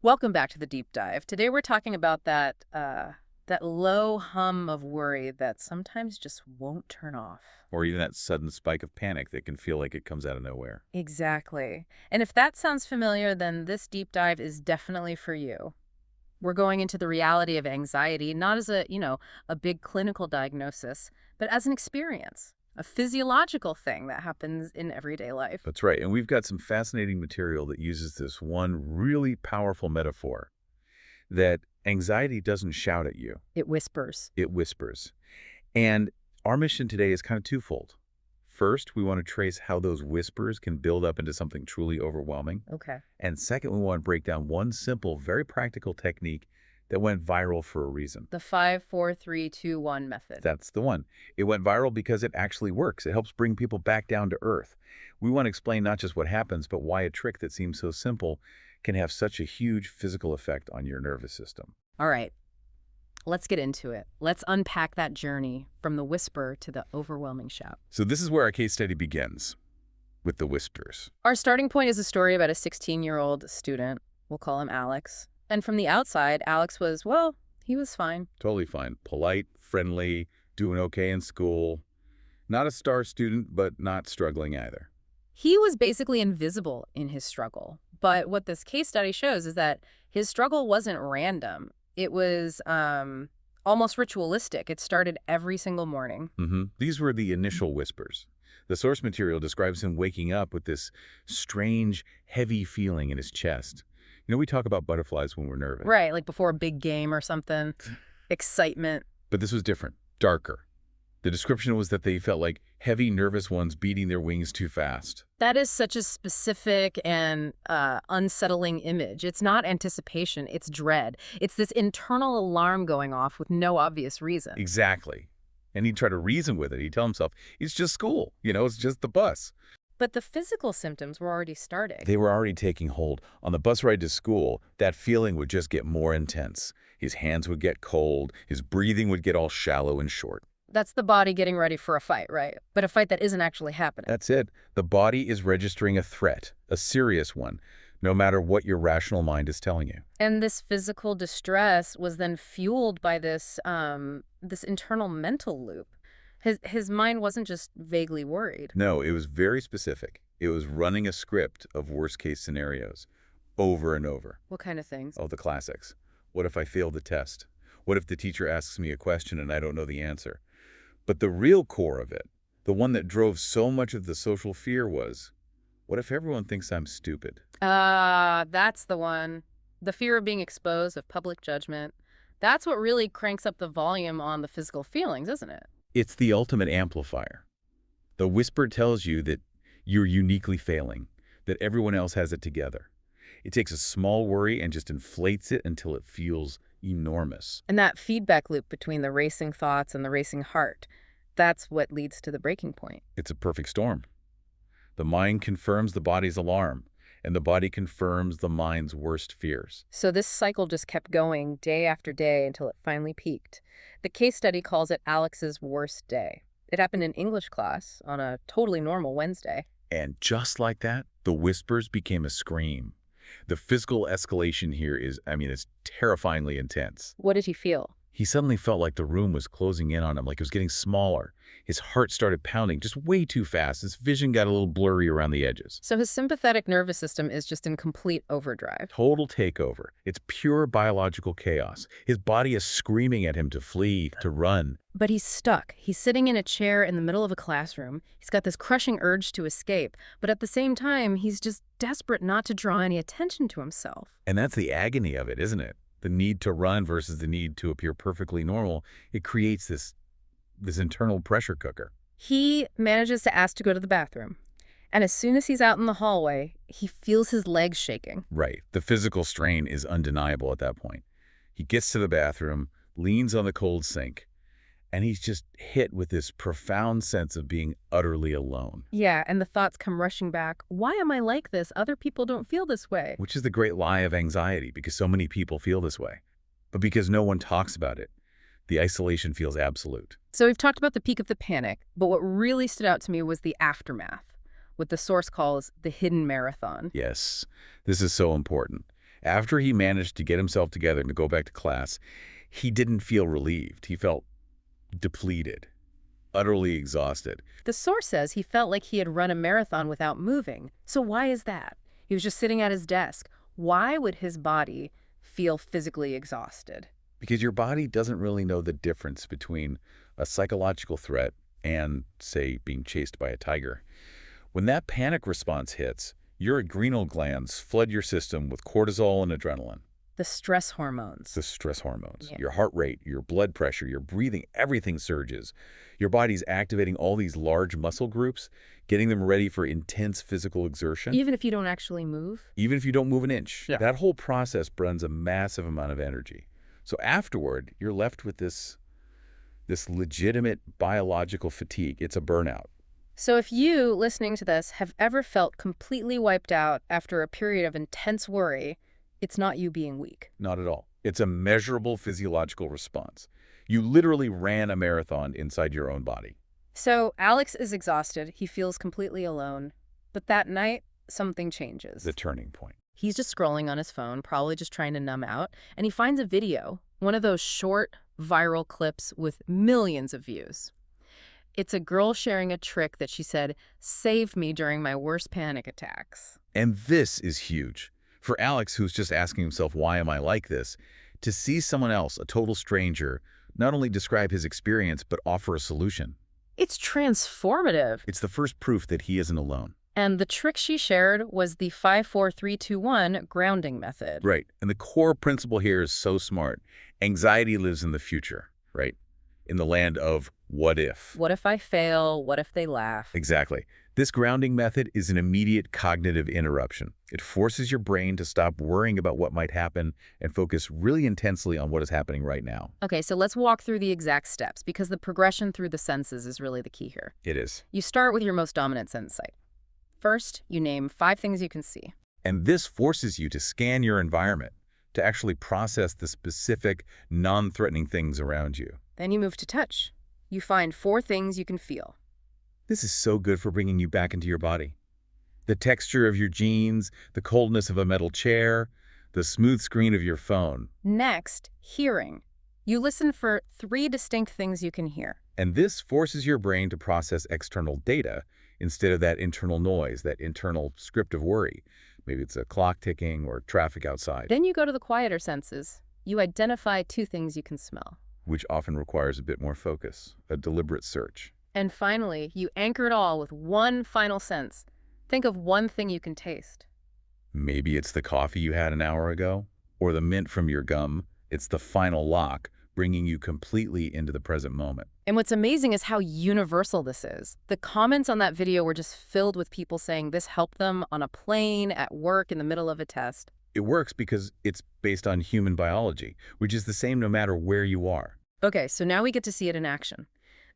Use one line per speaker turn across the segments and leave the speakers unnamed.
Welcome back to the deep dive. Today we're talking about that low hum of worry that sometimes just won't turn off.
Or even that sudden spike of panic that can feel like it comes out of nowhere.
Exactly. And if that sounds familiar, then this deep dive is definitely for you. We're going into the reality of anxiety, not as a big clinical diagnosis, but as an experience, a physiological thing that happens in everyday life.
That's right. And we've got some fascinating material that uses this one really powerful metaphor that anxiety doesn't shout at you,
It whispers.
it whispers. And our mission today is kind of twofold. First, we want to trace how those whispers can build up into something truly overwhelming.
Okay.
And second, we want to break down one simple, very practical technique that went viral for a reason.
The 5-4-3-2-1 method.
That's the one. It went viral because it actually works. It helps bring people back down to earth. We want to explain not just what happens, but why a trick that seems so simple can have such a huge physical effect on your nervous system.
All right. Let's get into it. Let's unpack that journey from the whisper to the overwhelming shout.
So this is where our case study begins, with the whispers.
Our starting point is a story about a 16-year-old student. We'll call him Alex. And from the outside, Alex was, well, he was fine.
Totally fine. Polite, friendly, doing okay in school. Not a star student, but not struggling either.
He was basically invisible in his struggle. But what this case study shows is that his struggle wasn't random. It was almost ritualistic. It started every single morning.
These were the initial whispers. The source material describes him waking up with this strange, heavy feeling in his chest. You know, we talk about butterflies when we're nervous.
Right, like before a big game or something. Excitement.
But this was different, darker. The description was that they felt like heavy, nervous ones beating their wings too fast.
That is such a specific and unsettling image. It's not anticipation, it's dread. It's this internal alarm going off with no obvious reason.
Exactly. And he'd try to reason with it. He'd tell himself, it's just school. You know, it's just the bus.
But the physical symptoms were already starting.
They were already taking hold. On the bus ride to school, that feeling would just get more intense. His hands would get cold. His breathing would get all shallow and short.
That's the body getting ready for a fight, right? But a fight that isn't actually happening.
That's it. The body is registering a threat, a serious one, no matter what your rational mind is telling you.
And this physical distress was then fueled by this internal mental loop. His mind wasn't just vaguely worried.
No, it was very specific. It was running a script of worst-case scenarios over and over.
What kind of things?
Oh, the classics. What if I fail the test? What if the teacher asks me a question and I don't know the answer? But the real core of it, the one that drove so much of the social fear was, what if everyone thinks I'm stupid?
That's the one. The fear of being exposed, of public judgment. That's what really cranks up the volume on the physical feelings, isn't it?
It's the ultimate amplifier. The whisper tells you that you're uniquely failing, that everyone else has it together. It takes a small worry and just inflates it until it feels enormous.
And that feedback loop between the racing thoughts and the racing heart, that's what leads to the breaking point.
It's a perfect storm. The mind confirms the body's alarm, and the body confirms the mind's worst fears.
So this cycle just kept going day after day until it finally peaked. The case study calls it Alex's worst day. It happened in English class on a totally normal Wednesday.
And just like that, the whispers became a scream. The physical escalation here is, it's terrifyingly intense.
What did he feel?
He suddenly felt like the room was closing in on him, like it was getting smaller. His heart started pounding just way too fast. His vision got a little blurry around the edges.
So his sympathetic nervous system is just in complete overdrive.
Total takeover. It's pure biological chaos. His body is screaming at him to flee, to run.
But he's stuck. He's sitting in a chair in the middle of a classroom. He's got this crushing urge to escape. But at the same time, he's just desperate not to draw any attention to himself.
And that's the agony of it, isn't it? The need to run versus the need to appear perfectly normal. It creates this internal pressure cooker.
He manages to ask to go to the bathroom. And as soon as he's out in the hallway, he feels his legs shaking.
Right. The physical strain is undeniable at that point. He gets to the bathroom, leans on the cold sink, and he's just hit with this profound sense of being utterly alone.
Yeah, and the thoughts come rushing back. Why am I like this? Other people don't feel this way.
Which is the great lie of anxiety, because so many people feel this way. But because no one talks about it, the isolation feels absolute.
So we've talked about the peak of the panic, but what really stood out to me was the aftermath, what the source calls the hidden marathon.
Yes, this is so important. After he managed to get himself together and to go back to class, he didn't feel relieved. He felt depleted, utterly exhausted.
The source says he felt like he had run a marathon without moving. So why is that? He was just sitting at his desk. Why would his body feel physically exhausted?
Because your body doesn't really know the difference between a psychological threat and, say, being chased by a tiger. When that panic response hits, your adrenal glands flood your system with cortisol and adrenaline.
The stress hormones.
The stress hormones.
Yeah.
Your heart rate, your blood pressure, your breathing, everything surges. Your body's activating all these large muscle groups, getting them ready for intense physical exertion.
Even if you don't actually move?
Even if you don't move an inch.
Yeah.
That whole process burns a massive amount of energy. So afterward, you're left with this legitimate biological fatigue. It's a burnout.
So if you, listening to this, have ever felt completely wiped out after a period of intense worry, it's not you being weak.
Not at all. It's a measurable physiological response. You literally ran a marathon inside your own body.
So Alex is exhausted. He feels completely alone. But that night, something changes.
The turning point.
He's just scrolling on his phone, probably just trying to numb out, and he finds a video, one of those short, viral clips with millions of views. It's a girl sharing a trick that she said saved me during my worst panic attacks.
And this is huge. For Alex, who's just asking himself, why am I like this? To see someone else, a total stranger, not only describe his experience, but offer a solution.
It's transformative.
It's the first proof that he isn't alone.
And the trick she shared was the 5-4-3-2-1 grounding method.
Right. And the core principle here is so smart. Anxiety lives in the future, right? In the land of what if.
What if I fail? What if they laugh?
Exactly. This grounding method is an immediate cognitive interruption. It forces your brain to stop worrying about what might happen and focus really intensely on what is happening right now.
Okay, so let's walk through the exact steps because the progression through the senses is really the key here.
It is.
You start with your most dominant sense sight. First, you name 5 things you can see.
And this forces you to scan your environment, to actually process the specific, non-threatening things around you.
Then you move to touch. You find 4 things you can feel.
This is so good for bringing you back into your body. The texture of your jeans, the coldness of a metal chair, the smooth screen of your phone.
Next, hearing. You listen for 3 distinct things you can hear.
And this forces your brain to process external data instead of that internal noise, that internal script of worry. Maybe it's a clock ticking or traffic outside.
Then you go to the quieter senses. You identify 2 things you can smell.
Which often requires a bit more focus, a deliberate search.
And finally, you anchor it all with one final sense. Think of 1 thing you can taste.
Maybe it's the coffee you had an hour ago, or the mint from your gum. It's the final lock, bringing you completely into the present moment.
And what's amazing is how universal this is. The comments on that video were just filled with people saying this helped them on a plane, at work, in the middle of a test.
It works because it's based on human biology, which is the same no matter where you are.
Okay, so now we get to see it in action.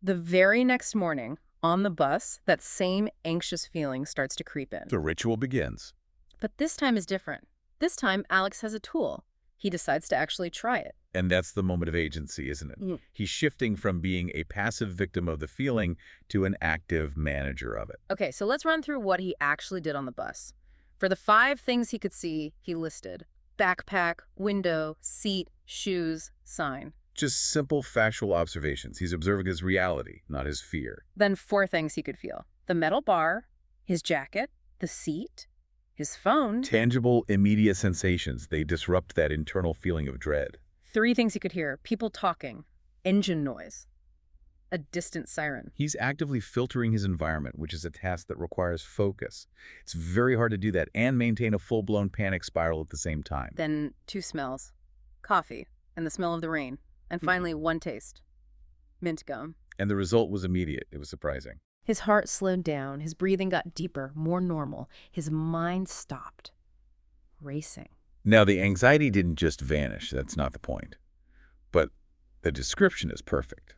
The very next morning, on the bus, that same anxious feeling starts to creep in.
The ritual begins.
But this time is different. This time, Alex has a tool. He decides to actually try it.
And that's the moment of agency, isn't it?
Mm.
He's shifting from being a passive victim of the feeling to an active manager of it.
Okay, so let's run through what he actually did on the bus. For the 5 things he could see, he listed backpack, window, seat, shoes, sign.
Just simple factual observations. He's observing his reality, not his fear.
Then 4 things he could feel. The metal bar, his jacket, the seat, his phone.
Tangible, immediate sensations. They disrupt that internal feeling of dread.
3 things he could hear. People talking, engine noise, a distant siren.
He's actively filtering his environment, which is a task that requires focus. It's very hard to do that and maintain a full-blown panic spiral at the same time.
Then 2 smells, coffee and the smell of the rain. And finally, 1 taste, mint gum.
And the result was immediate. It was surprising.
His heart slowed down. His breathing got deeper, more normal. His mind stopped racing.
Now, the anxiety didn't just vanish. That's not the point. But the description is perfect.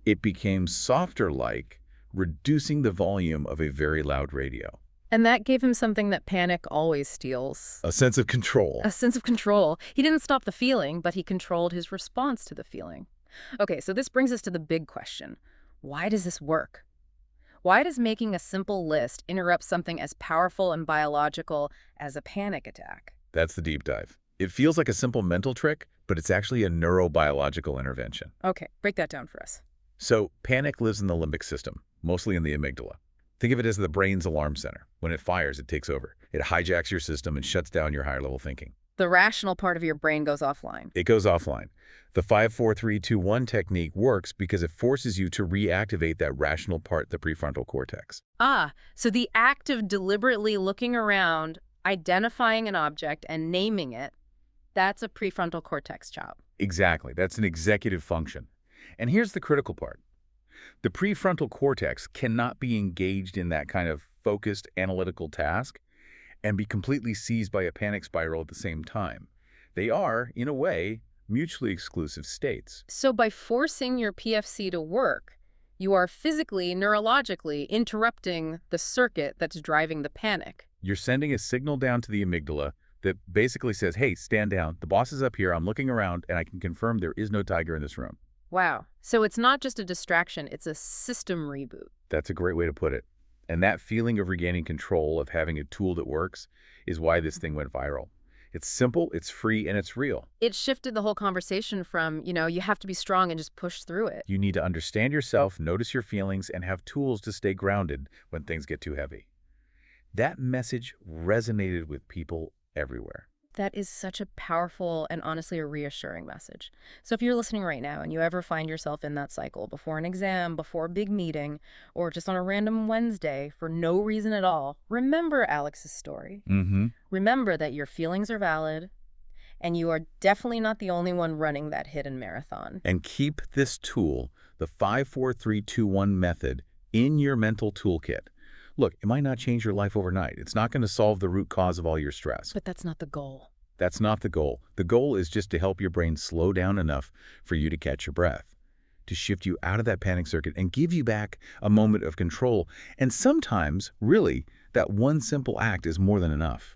It became softer-like, reducing the volume of a very loud radio.
And that gave him something that panic always steals.
A sense of control.
A sense of control. He didn't stop the feeling, but he controlled his response to the feeling. Okay, so this brings us to the big question. Why does this work? Why does making a simple list interrupt something as powerful and biological as a panic attack?
That's the deep dive. It feels like a simple mental trick, but it's actually a neurobiological intervention.
Okay, break that down for us.
So panic lives in the limbic system, mostly in the amygdala. Think of it as the brain's alarm center. When it fires, it takes over. It hijacks your system and shuts down your higher-level thinking.
The rational part of your brain goes offline.
It goes offline. The 5-4-3-2-1 technique works because it forces you to reactivate that rational part, the prefrontal cortex.
Ah, so the act of deliberately looking around, identifying an object, and naming it, that's a prefrontal cortex job.
Exactly. That's an executive function. And here's the critical part. The prefrontal cortex cannot be engaged in that kind of focused analytical task and be completely seized by a panic spiral at the same time. They are, in a way, mutually exclusive states.
So by forcing your PFC to work, you are physically, neurologically interrupting the circuit that's driving the panic.
You're sending a signal down to the amygdala that basically says, hey, stand down. The boss is up here. I'm looking around, and I can confirm there is no tiger in this room.
Wow. So it's not just a distraction, it's a system reboot.
That's a great way to put it. And that feeling of regaining control, of having a tool that works, is why this thing went viral. It's simple, it's free, and it's real.
It shifted the whole conversation from, you have to be strong and just push through it.
You need to understand yourself, notice your feelings, and have tools to stay grounded when things get too heavy. That message resonated with people everywhere.
That is such a powerful and honestly a reassuring message. So if you're listening right now and you ever find yourself in that cycle before an exam, before a big meeting, or just on a random Wednesday for no reason at all, remember Alex's story. Remember that your feelings are valid and you are definitely not the only one running that hidden marathon.
And keep this tool, the 5-4-3-2-1 method, in your mental toolkit. Look, it might not change your life overnight. It's not going to solve the root cause of all your stress.
But that's not the goal.
That's not the goal. The goal is just to help your brain slow down enough for you to catch your breath, to shift you out of that panic circuit and give you back a moment of control. And sometimes, really, that one simple act is more than enough.